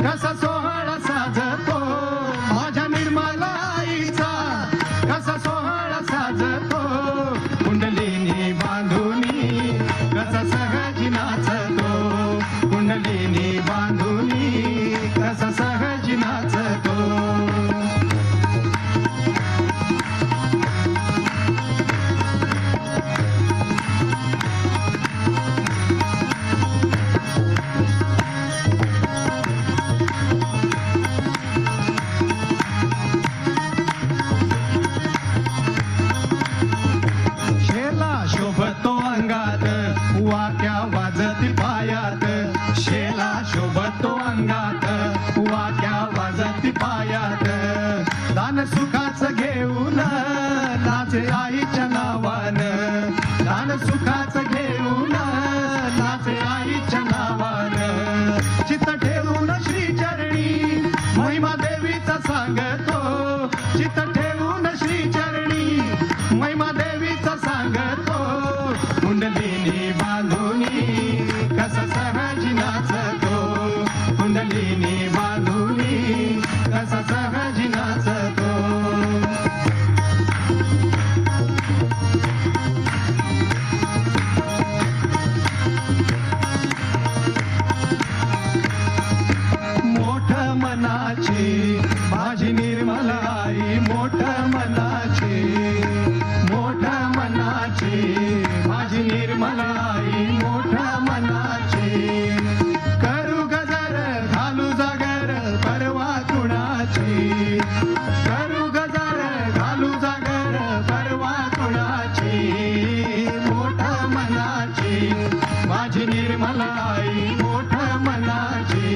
कसा सोहळा साजतो माझ्या निर्मलाईचा, कसा सोहळा साजतो कुंडलिनी बांधुनी, कसा सहजी नाचतो कुंडलिनी बांधुनी, कसा सहजी नाचतो. शोभतो अंगात वाक्या वाजती पायात, शेला शोभतो अंगात वाक्या वाजती पायात. दान सुखाचं घेऊन नाचे आईच्या नावान, दान सुखाचं घेऊन नाचे आईच्या नावान. चित्त ठेवून श्रीचरणी महिमा देवीचा सांगतो, चित्त ठेवून श्रीचरणी महिमा देवीचा सांगतो. कुंडलिनी बांधुनी कसा सहजी नाचतो, कुंडलिनी बांधुनी कसा सहजी नाचतो. मोठ मनाची माझी निर्मलाई, मोठ मनाची, मोठ मनाची माझी निर्मलाई, मोठ मनाची. करू गजर घालू जागर परवा कुणाची, करू गजर घालू जागर परवा कुणाची. मोठ मनाची माझी निर्मलाई, मोठ मनाची.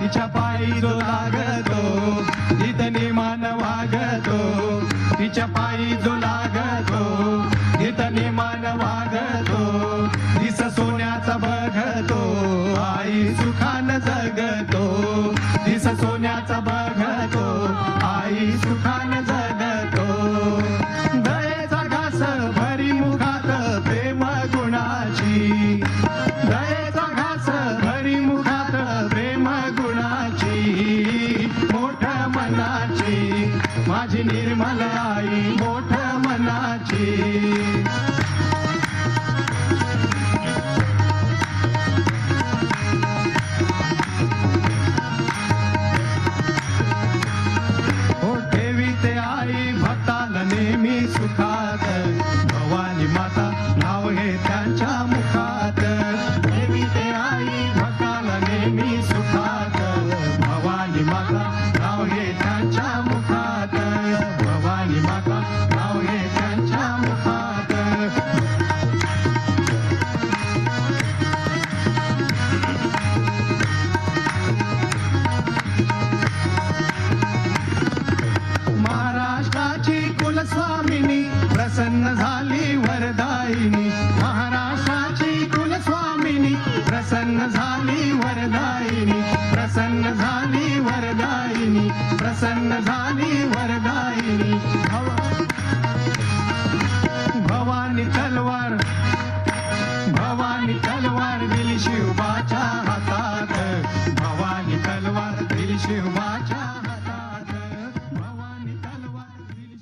तिच्या पायी जो लागतो तिथं मान वागतो, तिच्या पायी जो लागतो तिथं मान वागतो. दिस सोन्याचा बघतो आई सुखान जगतो, दिस सोन्याचा बघतो आई सुखान जगतो. दयेचा घास भरी मुखात प्रेम गुणाची, दयेचा घास भरी मुखात प्रेम गुणाची. मोठ मनाची माझी निर्मलाई, मोठ मनाची. हो ठेवीते आई भक्ताला नेहमी सुखात, भवानी माता नाव हे त्यांच्या मुखात. ठेवीते आई भक्ताला नेहमी सुखात, भवानी माता नाव हे त्यांच्या मुखात, भवानी माता नाव हे त्यांच्या मुखात. महाराष्ट्राची कुलस्वामिनी प्रसन्न झाली वरदायिनी, महाराष्ट्राची कुलस्वामिनी प्रसन्न झाली वरदायिनी, प्रसन्न झाली वरदायिनी, प्रसन्न झाली वरदायिनी. भवानी तलवार, भवानी तलवार दिली शिवबाच्या हातात, भवानी तलवार दिली शिवबाच्या हातात, भवानी तलवार दिली.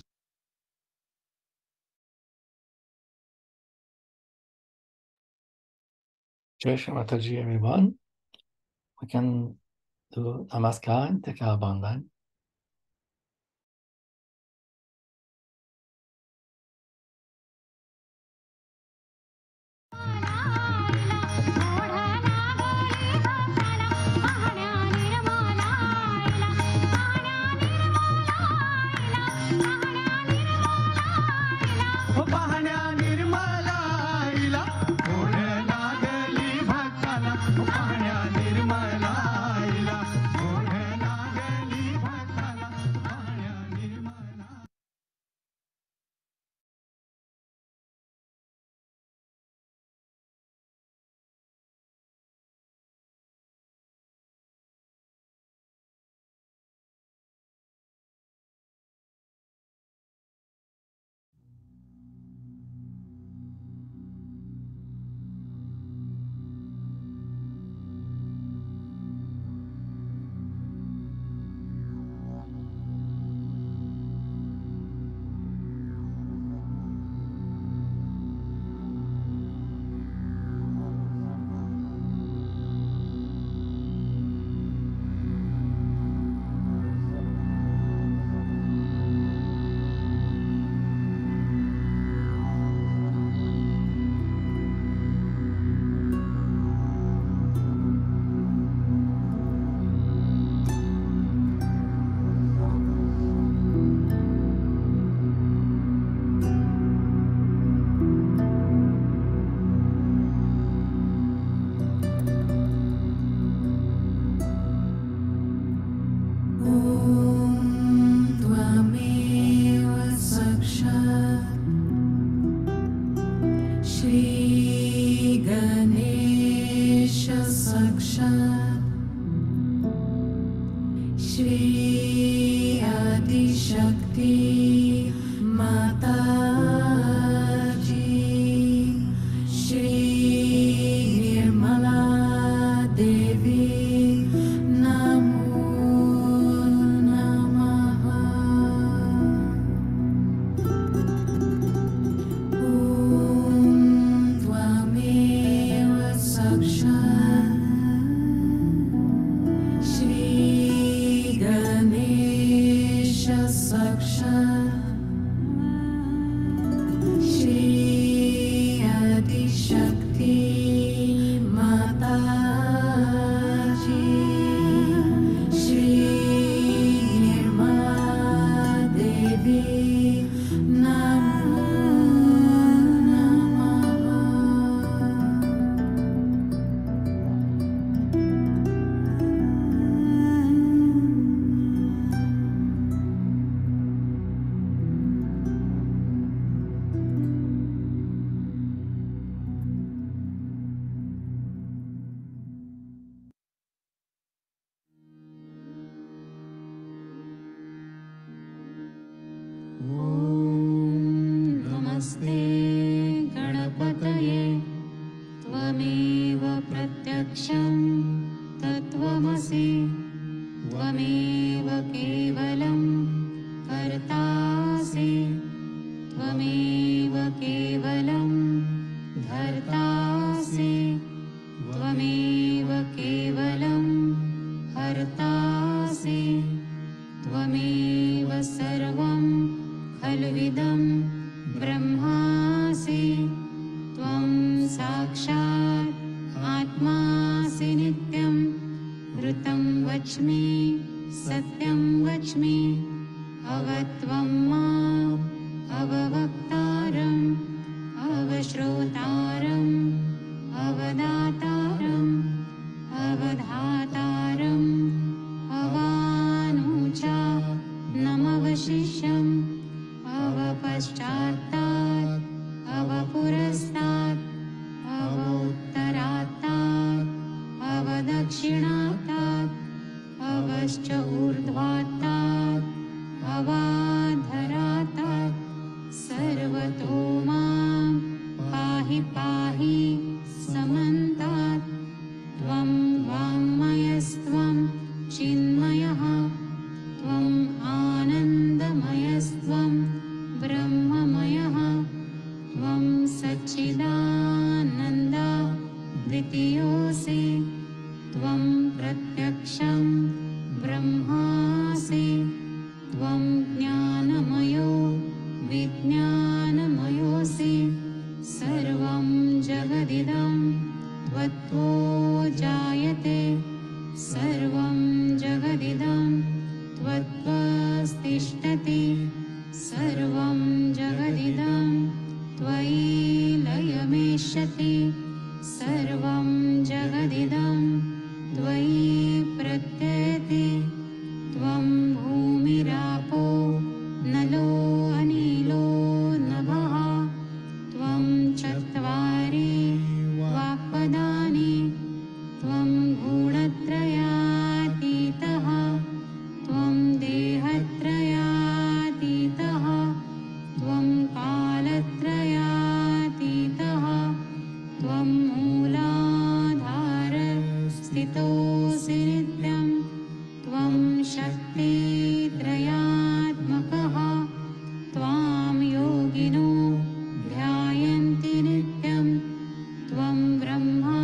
Jai Shri Mataji, everyone. We can do Namaskar and take our bandhan. नमस्ते गणपतये त्वमेव प्रत्यक्षं तत्त्वमसि त्वमेव केवलं कर्तासि त्वमेव केवलं धर्तासि त्वमेव केवलं हर्तासि त्वमेव सर्वं खल्विदं ब्रह्मासि त्वं साक्षात् आत्मासि नित्यं ऋतं वच्मि सत्यं वच्मि अवत्वं माम् अववक्तारम् अवश्रोतारम् अवदातारम् अवधातारम् अवानुचा नमवशिष्यम् अवपश्चात्तात् अवपुरस्तात् अवोत्तरात्तात् अवदक्षिणात्तात् अवश्च ऊर्ध्वात्तात् अवाधरात्तात् सर्वतो मां पाहि पाहि समन्तात् त्वं वाङ्मयस्त्वं चिन्मयः त्वम् आनन्दमयस्त्वं ब्रह्ममयः त्वं सच्चिदानन्दा द्वितीयोऽसि त्वं प्रत्यक्षं ब्रह्मासि त्वं ज्ञानमयो विज्ञानमयोऽसि सर्वं जगदिदं त्वत्तो जायते सर्वं जगदिदं त्वत्त्वस्तिष्ठति सर्वं जगदिदं त्वयि लयमेष्यति सर्वं जगदिदं त्वयि प्रत्ययति त्वं भूमिरापो नलो अनिलो नभः त्वं चत्वारि वाक्पदानि त्वं गुणत्रयातीतः त्वं देहत्रयातीतः त्वं कालत्रयातीतः त्वं मूलाधार स्थितोऽसि नित्यं त्वं शक्तित्रयात्मकः त्वां योगिनो ध्यायन्ति नित्यं त्वं ब्रह्मा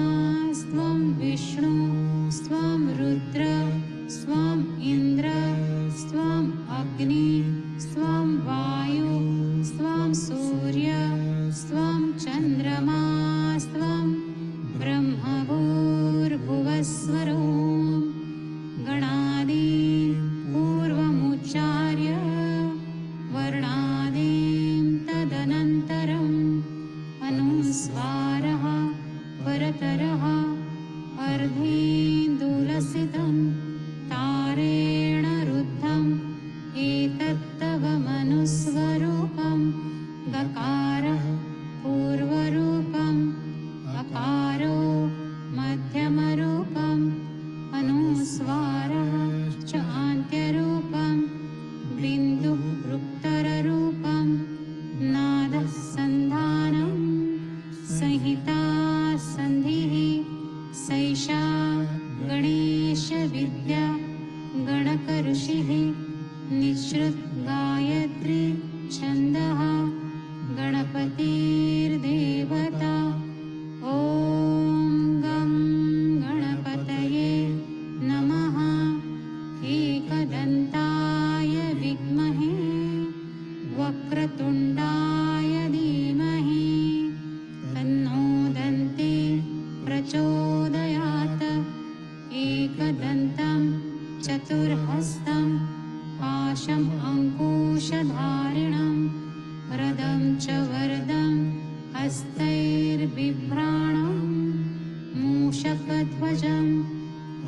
स्वं विष्णु स्वं रुद्र स्वं इन्द्र स्वं अग्नि स्वं वायु स्वं सूर्य स्वं चन्द्रमा स्वं ब्रह्मभूर्भुवस्वरो गणादि पूर्वमुच्चार्य वर्णादीं तदनन्तरम् अनुस्वारः परतरः अर्धेन्दुलसितं तारेण रुद्धम् एतत्तव मनुस्वरूपं गकारः पूर्वरूपम् अकारो मध्यमरूपम् अनुस्वारः च आन्त्यरूपं बिन्दुः उत्तररूपं नादः सन्धानं संहिता सन्धिः सैषा गणेशविद्या गणकऋषिः निःश्रुत गायत्री छन्दः गणपतिर्देवता ॐ गं गणपतये नमः एकदन्ताय विद्महे वक्रतुण्डाय धीमहि तन्नो दन्ती प्रचोदयात् एकदन्तं चतुर्हस्तं पाशम् अङ्कुशधारिणं रदं च वरदं हस्तैर्बिभ्राणं मूषकध्वजं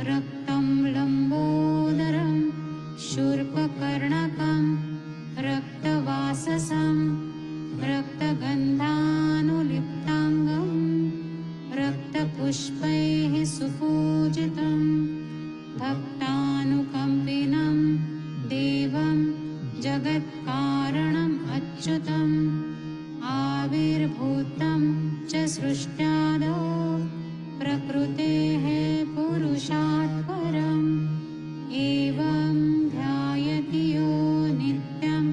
रक्तं लम्बोदरं शूर्पकर्णकं रक्तवाससं रक्तगन्धानुलिप्ताङ्गं रक्तपुष्पैः सुपूजितं भक्तानुकम्पिनं देवं जगत्कारणम् अच्युतम् आविर्भूतं च सृष्ट्यादौ प्रकृतेः पुरुषात् परम् एवं ध्यायति यो नित्यं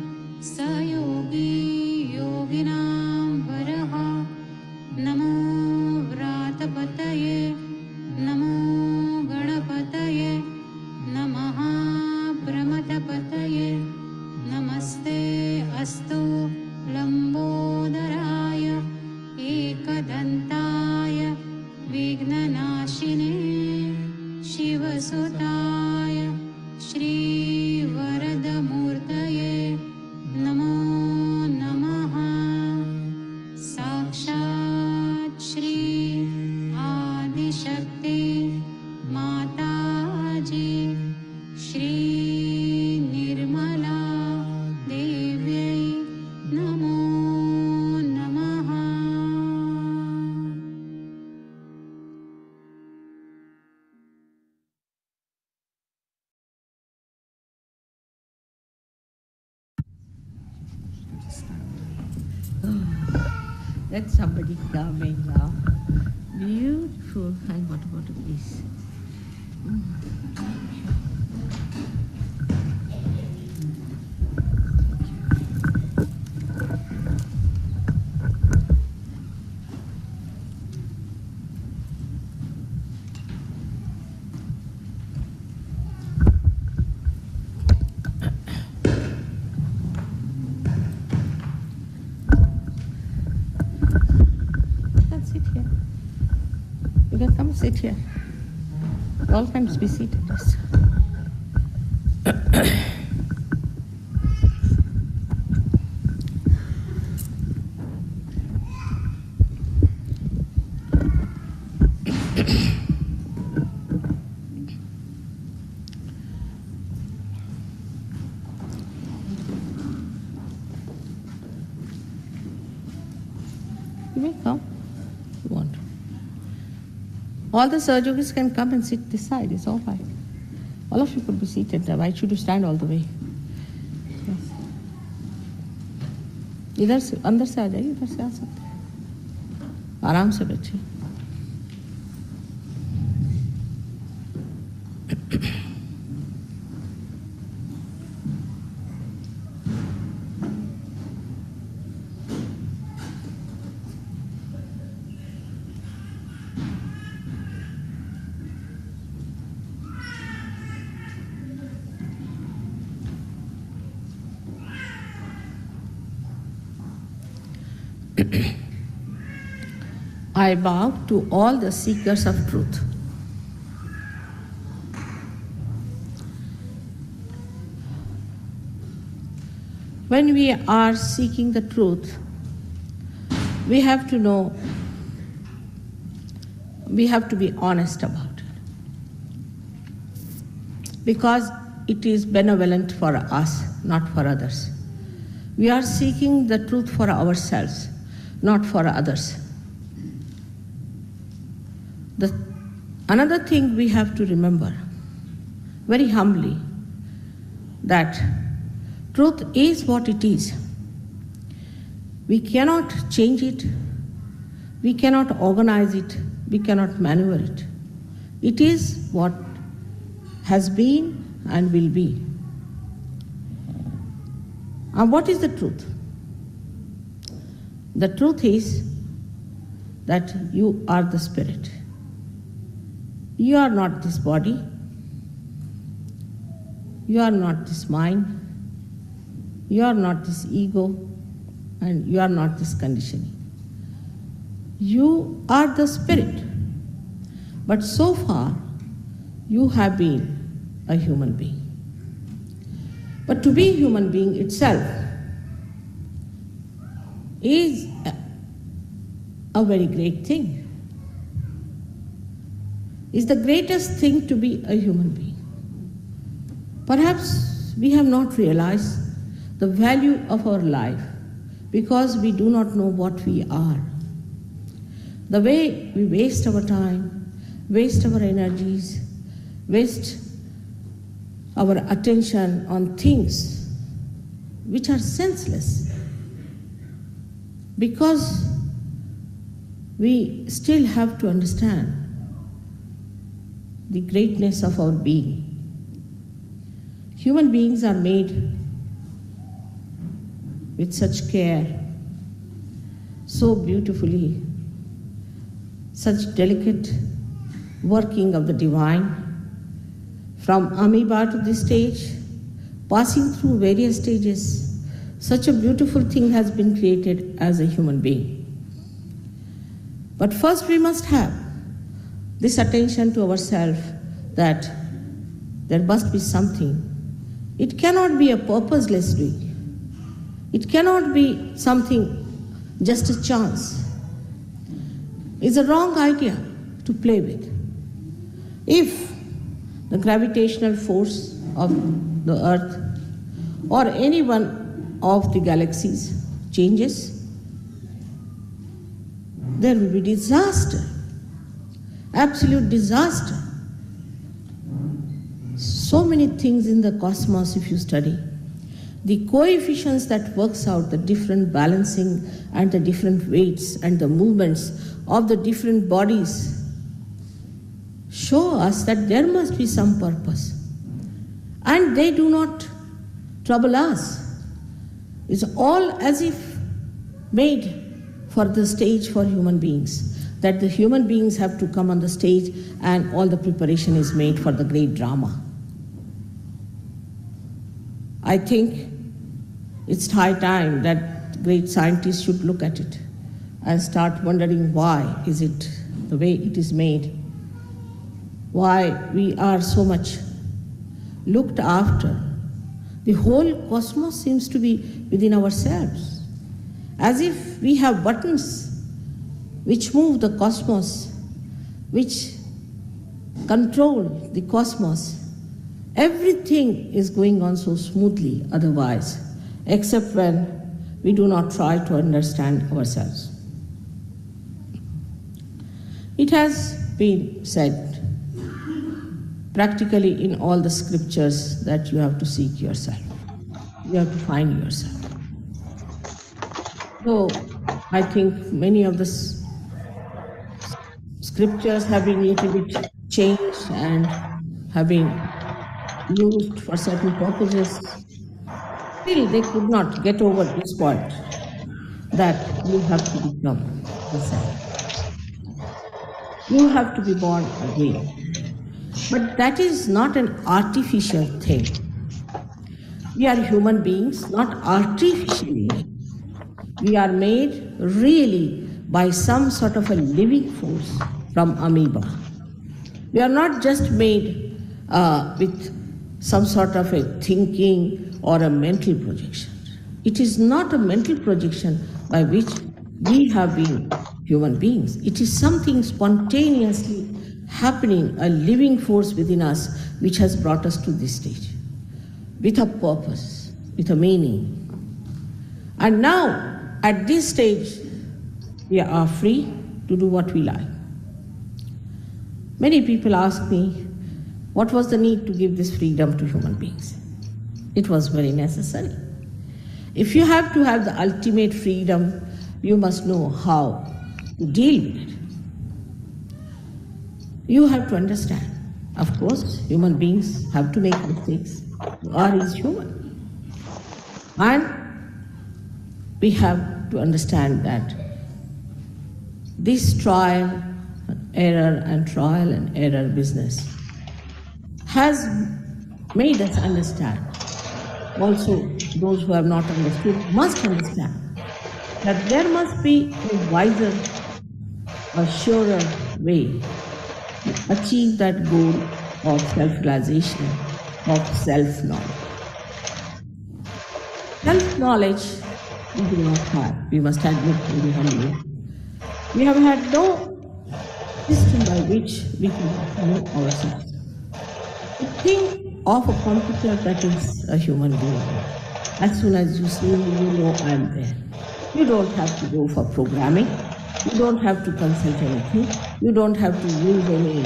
स योगी योगिनां वरः नमो व्रातपतये नमो गणपतये नमः प्रमथपतये नमस्ते अस्तु लम्बोदराय एकदन्ताय विघ्ननाशिने शिवसुताय श्रीवरदमूर्तये नमो नमः साक्षात् श्री आदिशक्ति माताजी श्री निर्मला देव्यै नमो नमः। That's somebody coming now. Beautiful. And what about a piece? Sit here. You can come sit here. All times be seated. Yes. You may come. You want. All the surgeons can come and sit this side. It's all right. All of you could be seated. Why should you stand all the way? Yes. इधर से अंदर से आ जाइए, इधर से आ सकते हैं। आराम से बैठिए। I bow to all the seekers of truth. When we are seeking the truth, we have to know, we have to be honest about it. Because it is benevolent for us, not for others. We are seeking the truth for ourselves, not for others. Another thing we have to remember, very humbly, that truth is what it is. We cannot change it, we cannot organize it, we cannot maneuver it. It is what has been and will be. And what is the truth? The truth is that you are the spirit. You are not this body. You are not this mind. You are not this ego. And you are not this conditioning. You are the spirit. But so far, you have been a human being. But to be a human being itself is a very great thing. It's the greatest thing to be a human being. Perhaps we have not realized the value of our life because we do not know what we are. The way we waste our time, waste our energies, waste our attention on things which are senseless. because we still have to understand the greatness of our being. Human beings are made with such care, so beautifully, such delicate working of the divine, from amoeba to this stage, passing through various stages. Such a beautiful thing has been created as a human being. But first we must have this attention to ourselves that there must be something. It cannot be a purposeless doing. It cannot be something just a chance. It's a wrong idea to play with. If the gravitational force of the earth or any one of the galaxies changes, there will be disaster, absolute disaster. So many things in the cosmos, if you study, the coefficients that works out the different balancing and the different weights and the movements of the different bodies show us that there must be some purpose. And they do not trouble us. It's all as if made for the stage for human beings, that the human beings have to come on the stage and all the preparation is made for the great drama. I think it's high time that great scientists should look at it and start wondering why is it the way it is made, why we are so much looked after. The whole cosmos seems to be within ourselves, as if we have buttons which move the cosmos, which control the cosmos. Everything is going on so smoothly otherwise, except when we do not try to understand ourselves. It has been said practically in all the scriptures that you have to seek yourself. You have to find yourself. So I think many of the scriptures have been a little bit changed and have been used for certain purposes. Still, they could not get over this point that you have to become yourself. You have to be born again. But that is not an artificial thing. We are human beings, not artificially. We are made really by some sort of a living force from amoeba. We are not just made with some sort of a thinking or a mental projection. It is not a mental projection by which we have been human beings. It is something spontaneously happening, a living force within us which has brought us to this stage with a purpose, with a meaning. And now, at this stage, we are free to do what we like. Many people ask me, what was the need to give this freedom to human beings? It was very necessary. If you have to have the ultimate freedom, you must know how to deal with it. You have to understand. Of course, human beings have to make mistakes. You are is human. And we have to understand that this trial and error business has made us understand. Also, those who have not understood must understand that there must be a wiser, a surer way to achieve that goal of self-realization, of self-knowledge. Self-knowledge we do not have. We must admit very humbly. We have had no system by which we can know ourselves. Think of a computer that is a human being. As soon as you see me, you know I am there. You don't have to go for programming. You don't have to consult anything. You don't have to use any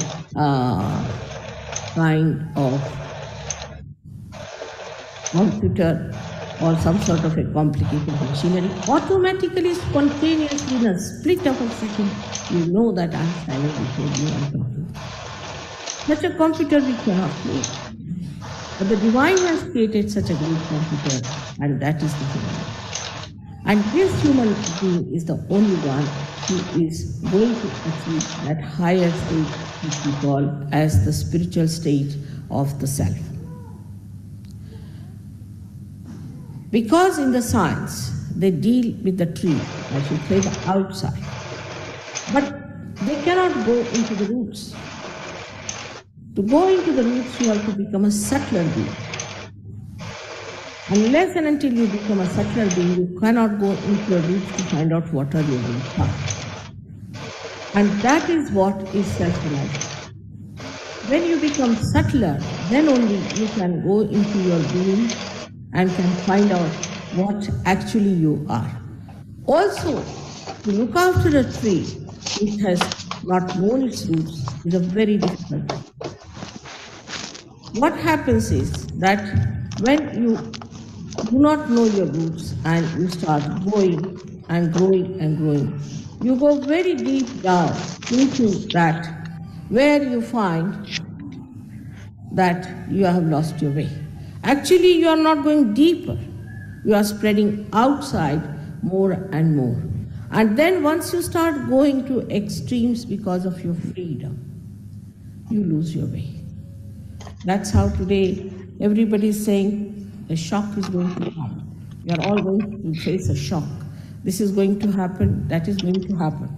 kind of computer or some sort of a complicated machinery, automatically, spontaneously, in a split of a second, you know that I'm standing before you and talking. Such a computer we cannot create. But the divine has created such a great computer, and that is the human. And this human being is the only one who is going to achieve that higher state which we call as the spiritual state of the self. Because in the science, they deal with the tree, I should say the outside, but they cannot go into the roots. To go into the roots, you have to become a subtler being. Unless and until you become a subtler being, you cannot go into the roots to find out what are your roots are. And that is what is self-realization. When you become subtler, then only you can go into your being and can find out what actually you are. Also, to look after a tree which has not known its roots is a very difficult thing. What happens is that when you do not know your roots and you start growing and growing and growing, you go very deep down into that where you find that you have lost your way. Actually, you are not going deeper. You are spreading outside more and more. And then once you start going to extremes because of your freedom, you lose your way. That's how today everybody is saying a shock is going to come. We are all going to face a shock. This is going to happen, that is going to happen.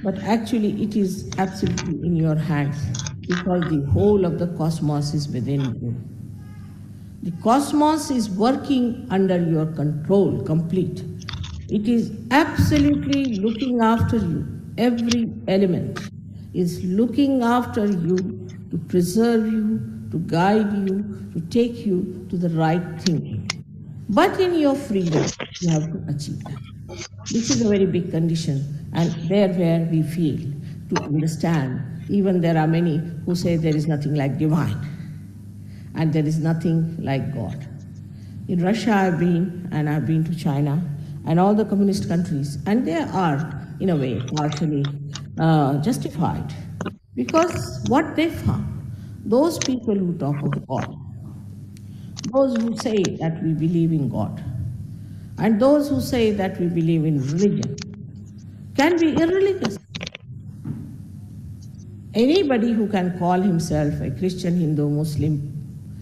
But actually it is absolutely in your hands because the whole of the cosmos is within you. The cosmos is working under your control, complete. It is absolutely looking after you. Every element is looking after you to preserve you, to guide you, to take you to the right thinking. But in your freedom, you have to achieve that. This is a very big condition, and there where we feel to understand. Even there are many who say there is nothing like divine, and there is nothing like God. In Russia I've been, and I've been to China, and all the communist countries, and they are, in a way, partially justified. Because what they found, those people who talk of God, those who say that we believe in God, and those who say that we believe in religion, can be irreligious. Anybody who can call himself a Christian, Hindu, Muslim,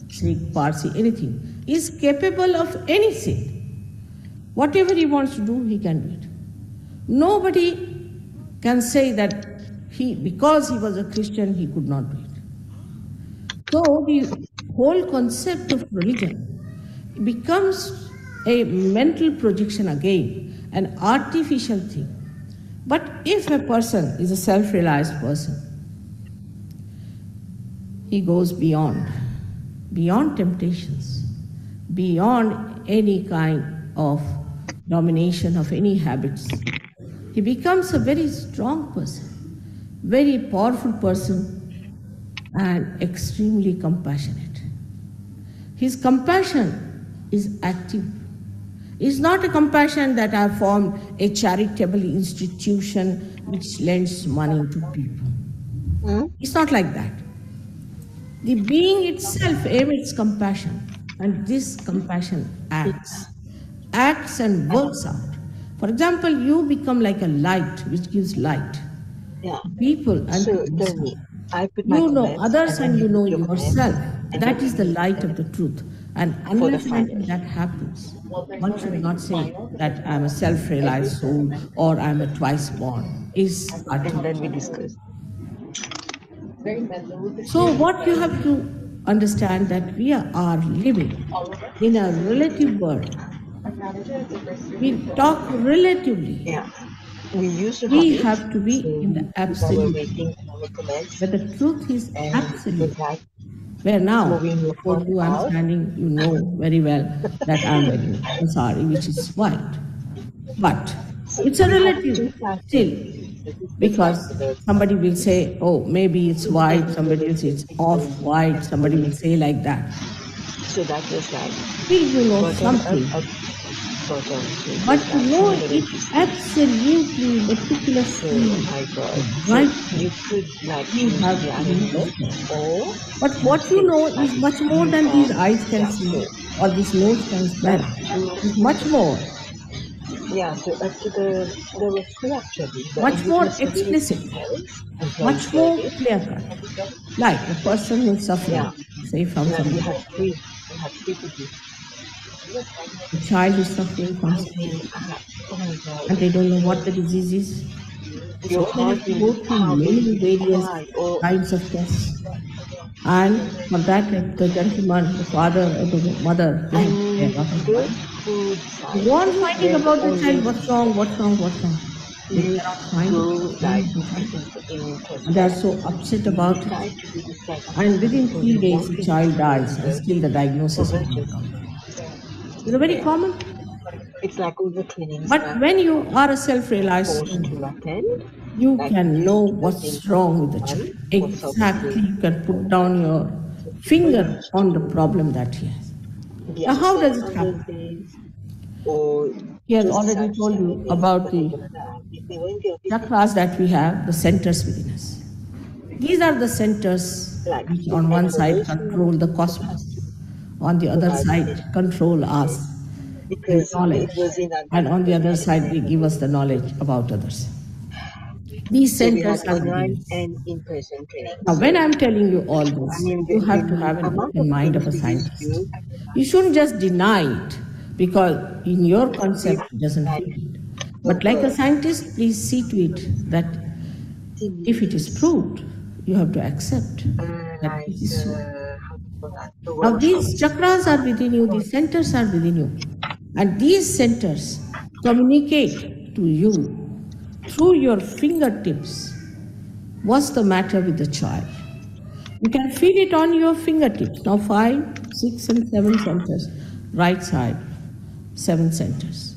Sikh, Parsi, anything, is capable of any sin. Whatever he wants to do, he can do it. Nobody can say that because he was a Christian, he could not do it. So the whole concept of religion becomes a mental projection again, an artificial thing. But if a person is a self-realized person, he goes beyond temptations, beyond any kind of domination of any habits. He becomes a very strong person, very powerful person, and extremely compassionate. His compassion is active. It's not a compassion that I formed a charitable institution which lends money to people. It's not like that. The being itself emits compassion, and this compassion acts and works out. For example, you become like a light which gives light. Yeah. People and So tell me, I put my you know comments others and you then know your comments, yourself. and That then is the light of the truth. And for the unless and until final. that happens, one should not say that I'm a self-realized soul or I'm a twice born. Is And then we discuss. so what you have to understand that we are living in a relative world. We talk relatively. Yeah. We used to We have have to be in the people were absolute, making our comments, but the truth is and absolute. with that, Where now, moving before you I'm out. standing, you know very well that I'm wearing a sari which is white. But it's a relative still, because somebody will say, oh, maybe it's white, somebody will say it's off-white, somebody will say like that. So that was like Still you know bottom something. up, bottom. So it But was to like know similar it to absolutely Oh meticulously my god. right, So you could like you choose have the to other be number expert. or But what you think know like is much more you than are these eyes can yeah, see so or this nose can smell. up It's much more, yeah, so up to there were three actually. The much more indigenous community explicit, health, employee much more service, clear cut. Like a person who is yeah. suffering, say from Like something, you had three people. a child is suffering from something, Oh my and god. they don't know what the disease is. Your So they heart have to will go through pound or many you will various cry or kinds of tests. And for that, the gentleman, the father or the mother, they I have to pay a mean lot of good money. food They side go on things finding where about the child, always what's wrong, what's wrong, what's wrong. They you cannot find go it. What's wrong like with the child? into the immune test And they are so upset you about it. decide to do this like And within so 3 days, what the is it child dies, and the still the diagnosis will not versus come. It's very yeah. common. It's like all the trainings But that when you are a self-realized forced soul, to attend, you like can know the thing what's for wrong with the fun child. or Exactly, self-esteem. you can put down your So people finger used on the to problem that he has. be Now, how upset does it on those happen? days or He has just already decide to told stand you against about the the people that if they weren't the people chakras that we have, the centers within us. These are the centers like which, if on one any side, relation control the would have cosmos, to on the other provide side, control us this with because knowledge, it was in and on the agreement other and in side, they give us the knowledge about others. These so we had centers are within online us. and in-person training. Now, So when I'm telling you all I this, mean you have to the have an amount of open mind things of a we used scientist. to You shouldn't just deny it because in your give concept it doesn't like fit it. the But like a word scientist, please see to it that if it is stimulus proved, you have to accept that like it is so. how to call that the Now, these workshops. chakras are within you, these centers are within you. And these centers communicate to you through your fingertips what's the matter with the child. You can feel it on your fingertips. Now, 5, 6, and 7 centers. Right side, 7 centers.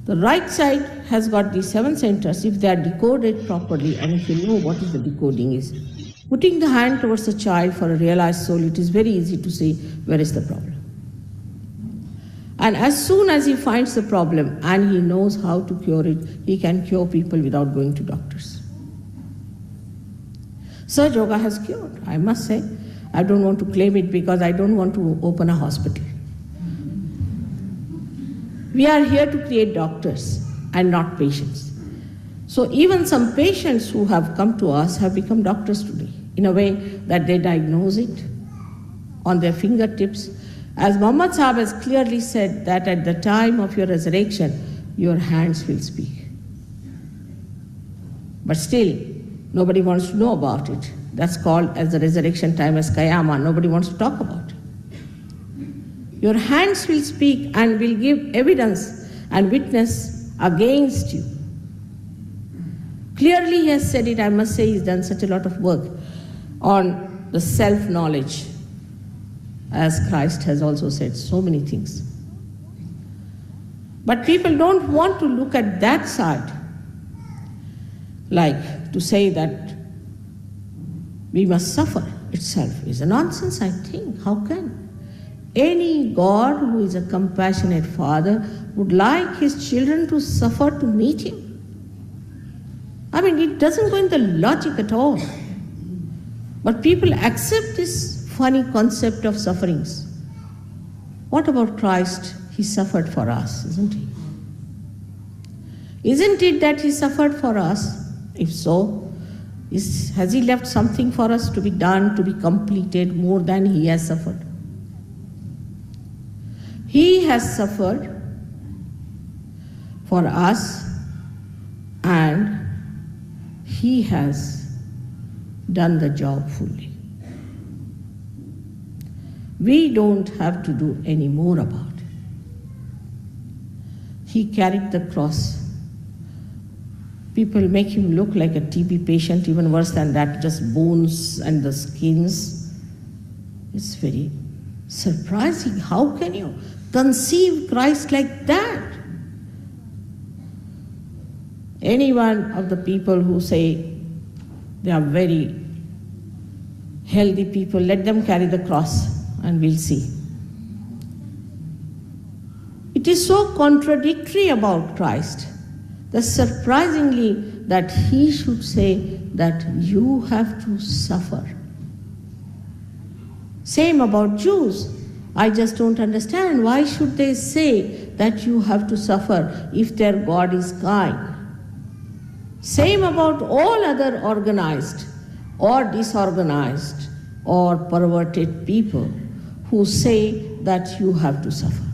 The right side has got the 7 centers if they are decoded properly, and if you know what is the decoding is. Putting the hand towards the child for a realized soul, it is very easy to see where is the problem. And as soon as he finds the problem and he knows how to cure it, he can cure people without going to doctors. Surge Yoga has cured, I must say. I don't want to claim it because I don't want to open a hospital. We are here to create doctors and not patients. So even some patients who have come to us have become doctors today, in a way that they diagnose it on their fingertips. As Muhammad Sahib has clearly said that at the time of your resurrection, your hands will speak. But still, nobody wants to know about it. That's called as the resurrection time as Qiyamah. Nobody wants to talk about it. Your hands will speak and will give evidence and witness against you. Clearly he has said it, I must say he's done such a lot of work on the self-knowledge, as Christ has also said so many things. But people don't want to look at that side, like to say that we must suffer itself is a nonsense, I think. How can? Any God who is a compassionate father would like his children to suffer to meet him. I mean, it doesn't go in the logic at all. But people accept this funny concept of sufferings. What about Christ? He suffered for us, isn't he? Isn't it that he suffered for us? If so, has he left something for us to be done, to be completed more than he has suffered? He has suffered for us and he has done the job fully. We don't have to do any more about it. He carried the cross. People make him look like a TB patient, even worse than that, just bones and the skins. It's very surprising. How can you conceive Christ like that? Any one of the people who say they are very healthy people, let them carry the cross. and we'll see. It is so contradictory about Christ that surprisingly that he should say that you have to suffer. Same about Jews. I just don't understand. Why should they say that you have to suffer if their God is kind? Same about all other organized or disorganized or perverted people who say that you have to suffer.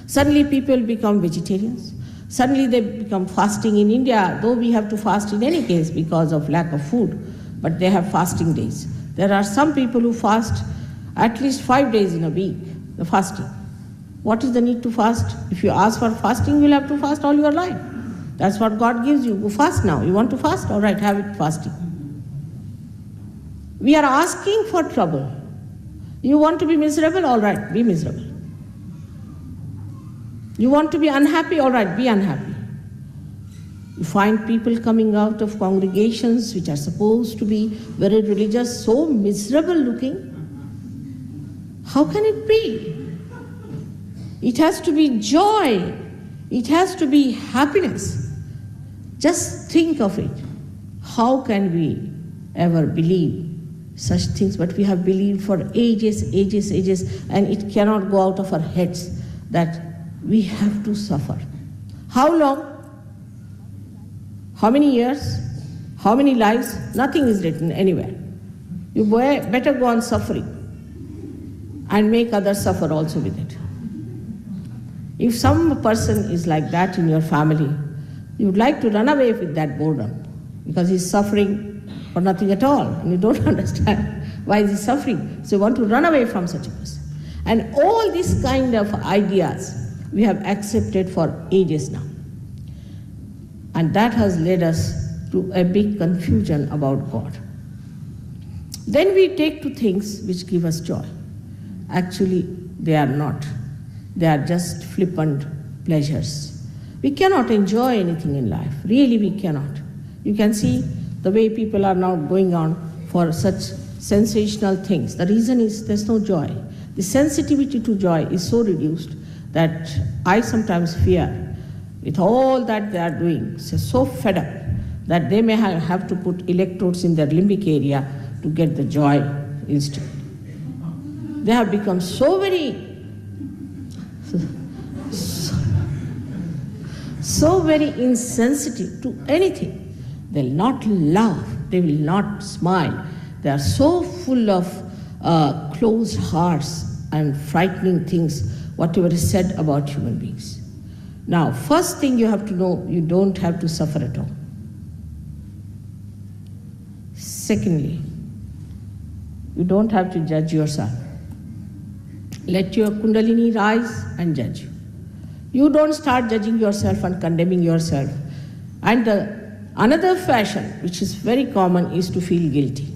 Suddenly people become vegetarians. Suddenly they become fasting in India, though we have to fast in any case because of lack of food, but they have fasting days. There are some people who fast at least 5 days in a week, the fasting. What is the need to fast? If you ask for fasting, you'll have to fast all your life. That's what God gives you. Go fast now. You want to fast? All right, have it fasting. We are asking for trouble. You want to be miserable? All right, be miserable. You want to be unhappy? All right, be unhappy. You find people coming out of congregations which are supposed to be very religious, so miserable looking. How can it be? It has to be joy. It has to be happiness. Just think of it. How can we ever believe such things? But we have believed for ages, and it cannot go out of our heads that we have to suffer. How long? How many years? How many lives? Nothing is written anywhere. You better go on suffering and make others suffer also with it. If some person is like that in your family, you would like to run away with that boredom because he's suffering for nothing at all, and you don't understand why is he suffering. So you want to run away from such a person. And all these kind of ideas we have accepted for ages now. And that has led us to a big confusion about God. Then we take to things which give us joy. Actually, they are not. They are just flippant pleasures. We cannot enjoy anything in life. Really, we cannot. You can see the way people are now going on for such sensational things. The reason is there's no joy. The sensitivity to joy is so reduced that I sometimes fear with all that they are doing, so fed up that they may have to put electrodes in their limbic area to get the joy instantly. They have become so very insensitive to anything. They'll not laugh, they will not smile. They are so full of closed hearts and frightening things, whatever is said about human beings. Now, first thing you have to know, you don't have to suffer at all. Secondly, you don't have to judge yourself. Let your Kundalini rise and judge you. You don't start judging yourself and condemning yourself. And another fashion, which is very common, is to feel guilty.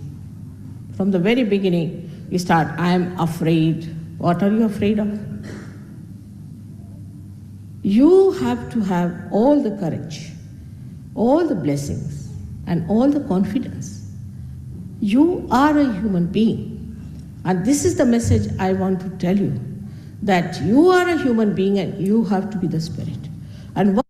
From the very beginning, you start, I am afraid. What are you afraid of? You have to have all the courage, all the blessings, and all the confidence. You are a human being. And this is the message I want to tell you, that you are a human being and you have to be the spirit. And what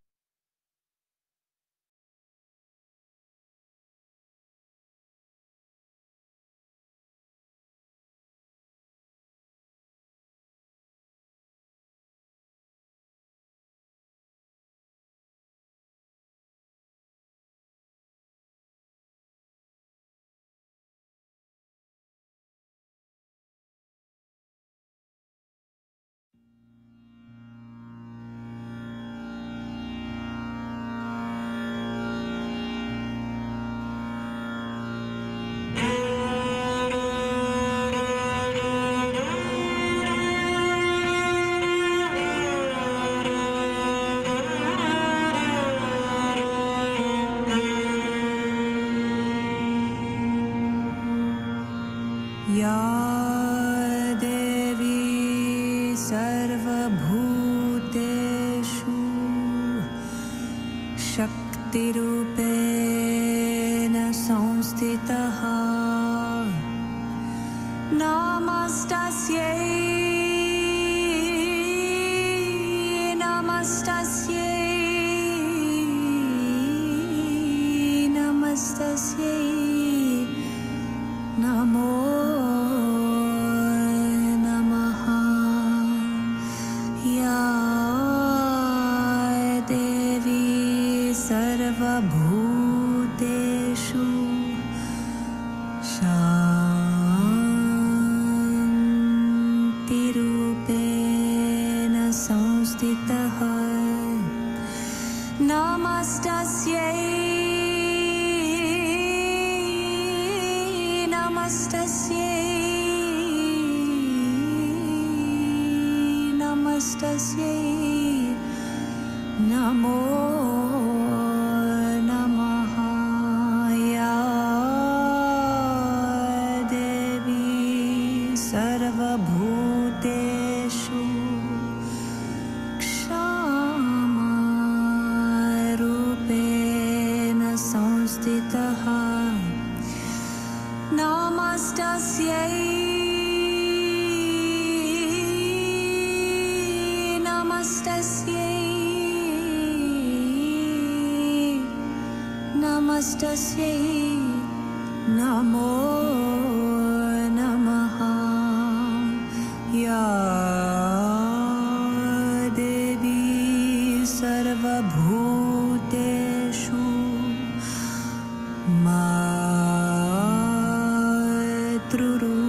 शक्तिरूपेण संस्थितः नमस्ते Namo Namaha Ya Devi Sarvabhuteshu Shantirupena Samstitaha Namastasye Namastasye Namo Namaha Ya Devi Sarvabhuteshu Kshama Rupena Samstitaha Namastasye Namastasye Namo Namaha Ya Devi Sarvabhuteshu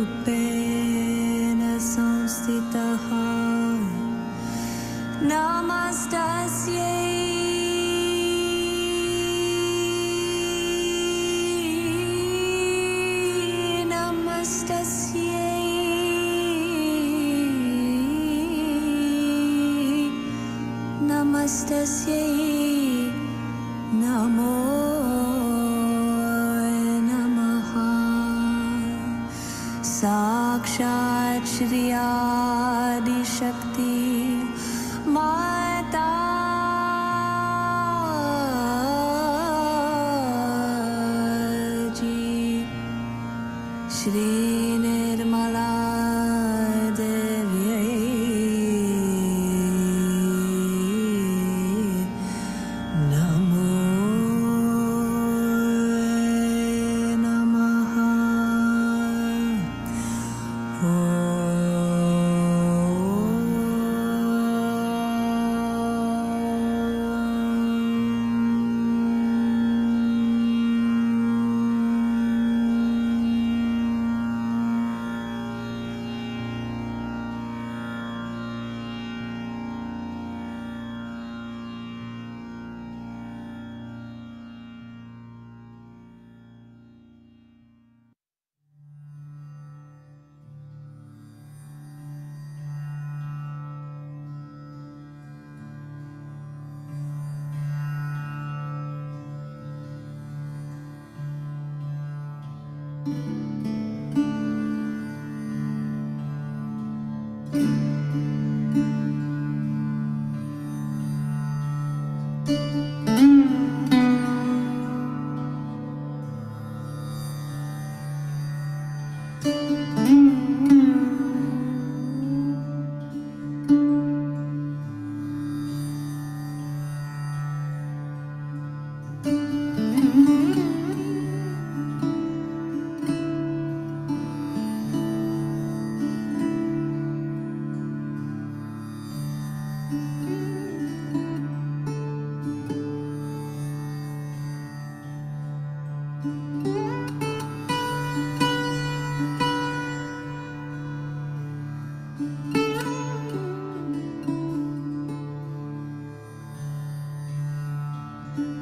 Matrurupena Samstitaha Namastasye Namastasye Namo Namaha Sakshat Shri Adi Shakti Mata Ji Shri Nirmala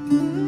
Mm-hmm.